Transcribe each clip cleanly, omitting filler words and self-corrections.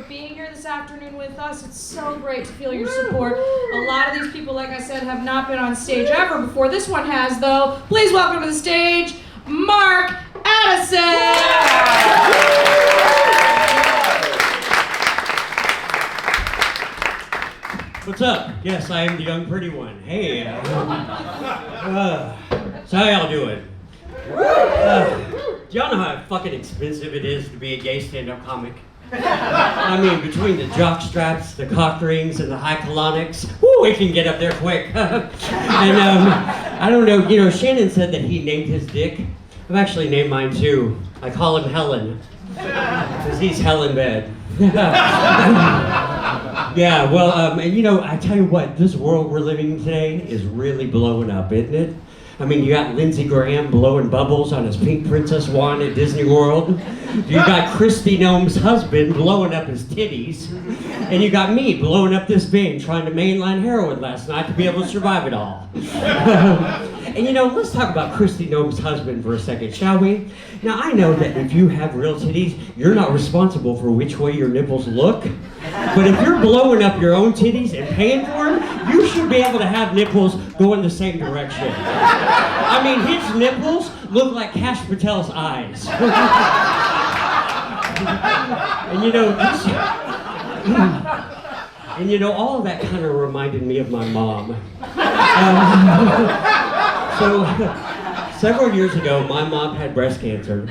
being here this afternoon with us. It's so great to feel your support. A lot of these people, like I said, have not been on stage ever before. This one has, though. Please welcome to the stage, Mark Addison! What's up? Yes, I am the young pretty one. Hey, so how y'all doing? Do y'all know how fucking expensive it is to be a gay stand-up comic? I mean, between the jock straps, the cock rings, and the high colonics, whoo, it can get up there quick. And I don't know, Shannon said that he named his dick. I've actually named mine too. I call him Helen, because he's hell in bed. Yeah, well, and I tell you what, this world we're living in today is really blowing up, isn't it? I mean, you got Lindsey Graham blowing bubbles on his pink princess wand at Disney World. You got Kristi Noem's husband blowing up his titties. And you got me blowing up this vein trying to mainline heroin last night to be able to survive it all. And let's talk about Kristi Noem's husband for a second, shall we? Now, I know that if you have real titties, you're not responsible for which way your nipples look. But if you're blowing up your own titties and paying for them, you should be able to have nipples going the same direction. I mean, his nipples look like Kash Patel's eyes. And all of that kind of reminded me of my mom. So, several years ago, my mom had breast cancer,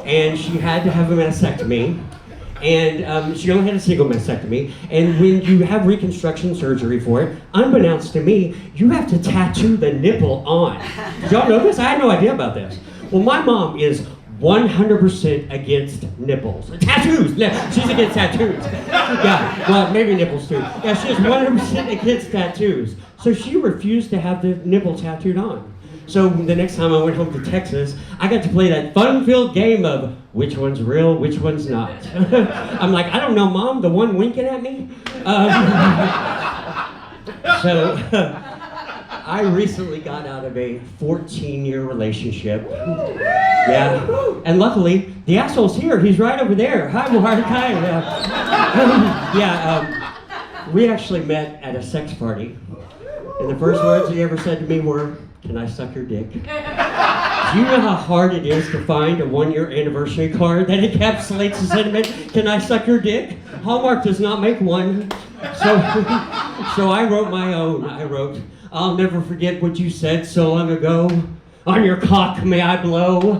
and she had to have a mastectomy, and she only had a single mastectomy, and when you have reconstruction surgery for it, unbeknownst to me, you have to tattoo the nipple on. Did y'all know this? I had no idea about this. Well, my mom is 100% against nipples. Tattoos! She's against tattoos. Yeah, well, maybe nipples too. Yeah, she's 100% against tattoos. So she refused to have the nipple tattooed on. So the next time I went home to Texas, I got to play that fun-filled game of which one's real, which one's not. I'm like, I don't know, Mom, the one winking at me? So I recently got out of a 14-year relationship. Yeah, and luckily, the asshole's here. He's right over there. Hi, Mark. Hi. We actually met at a sex party. And the first words he ever said to me were, "Can I suck your dick?" Do you know how hard it is to find a one-year anniversary card that encapsulates the sentiment, "Can I suck your dick?" Hallmark does not make one. So I wrote my own. I wrote, "I'll never forget what you said so long ago. On your cock may I blow."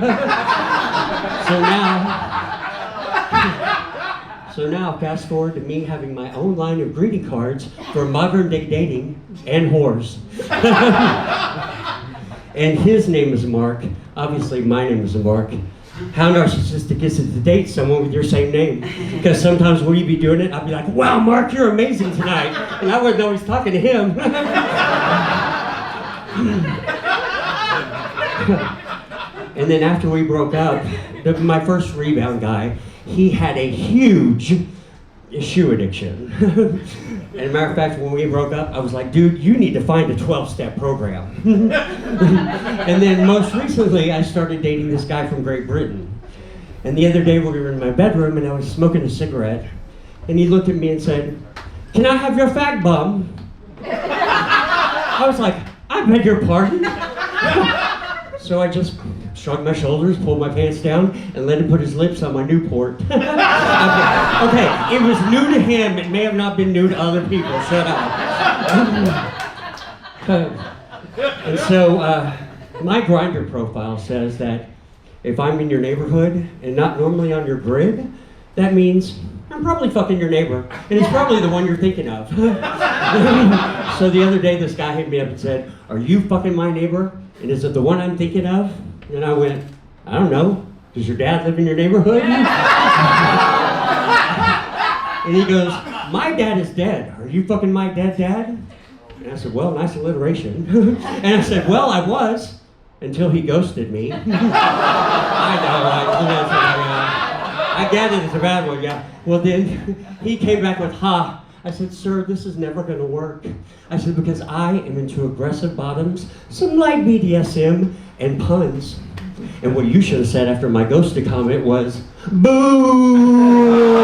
So now, fast forward to me having my own line of greeting cards for modern day dating and whores. And his name is Mark. Obviously, my name is Mark. How narcissistic is it to date someone with your same name? Because sometimes when you be doing it, I'd be like, "Wow, Mark, you're amazing tonight." And I wouldn't know he's talking to him. And then after we broke up, my first rebound guy, he had a huge shoe addiction. And as a matter of fact, when we broke up, I was like, "Dude, you need to find a 12-step program." And then most recently, I started dating this guy from Great Britain. And the other day we were in my bedroom and I was smoking a cigarette. And he looked at me and said, "Can I have your fag bum?" I was like, "I beg your pardon?" So I just shrugged my shoulders, pulled my pants down, and let him put his lips on my Newport. Okay, it was new to him. It may have not been new to other people. Shut up. And so my Grindr profile says that if I'm in your neighborhood and not normally on your grid, that means I'm probably fucking your neighbor, and it's probably the one you're thinking of. So the other day, this guy hit me up and said, "Are you fucking my neighbor? And is it the one I'm thinking of?" And I went, "I don't know. Does your dad live in your neighborhood?" And he goes, "My dad is dead. Are you fucking my dead dad?" And I said, "Well, nice alliteration." And I said, "Well, I was, until he ghosted me." I know, I get it, it's a bad one, yeah. Well then, he came back with, "Ha." I said, "Sir, this is never gonna work." I said, "Because I am into aggressive bottoms, some light BDSM, and puns." And what you should have said after my ghosted comment was, "Boo!"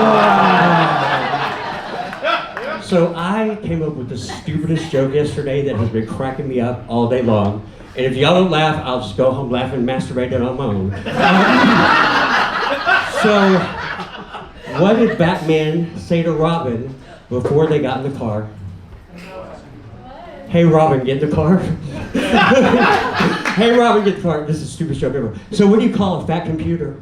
So I came up with the stupidest joke yesterday that has been cracking me up all day long. And if y'all don't laugh, I'll just go home laughing and masturbating on my own. So, what did Batman say to Robin before they got in the car? Hey Robin, get in the car. Hey Robin, get in the car. This is the stupidest joke ever. So what do you call a fat computer?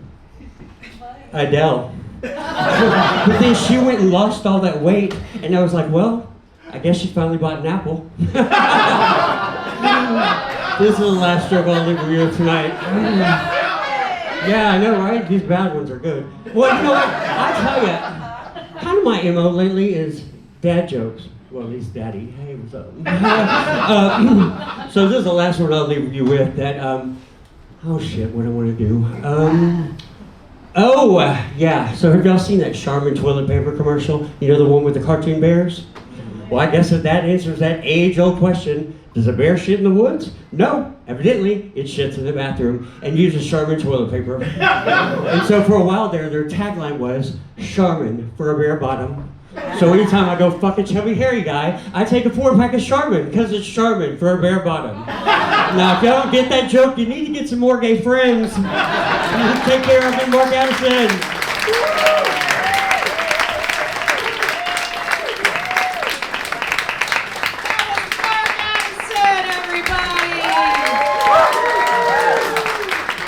Adele. But then she went and lost all that weight, and I was like, well, I guess she finally bought an apple. This is the last joke I'll leave with you tonight. Yeah, I know, right? These bad ones are good. Well, you know what? I tell you, kind of my MO lately is dad jokes. Well, at least daddy. Hey, what's up? So this is the last one I'll leave you with. That oh shit, what do I want to do? Yeah. So have y'all seen that Charmin toilet paper commercial? You know, the one with the cartoon bears? Well, I guess that answers that age-old question. Does a bear shit in the woods? No. Evidently, it shits in the bathroom and uses Charmin toilet paper. And so for a while there, their tagline was Charmin for a bare bottom. So anytime I go fuck a chubby hairy guy, I take a 4-pack of Charmin because it's Charmin for a bare bottom. Now, if y'all don't get that joke, you need to get some more gay friends. Take care of it, Mark Addison.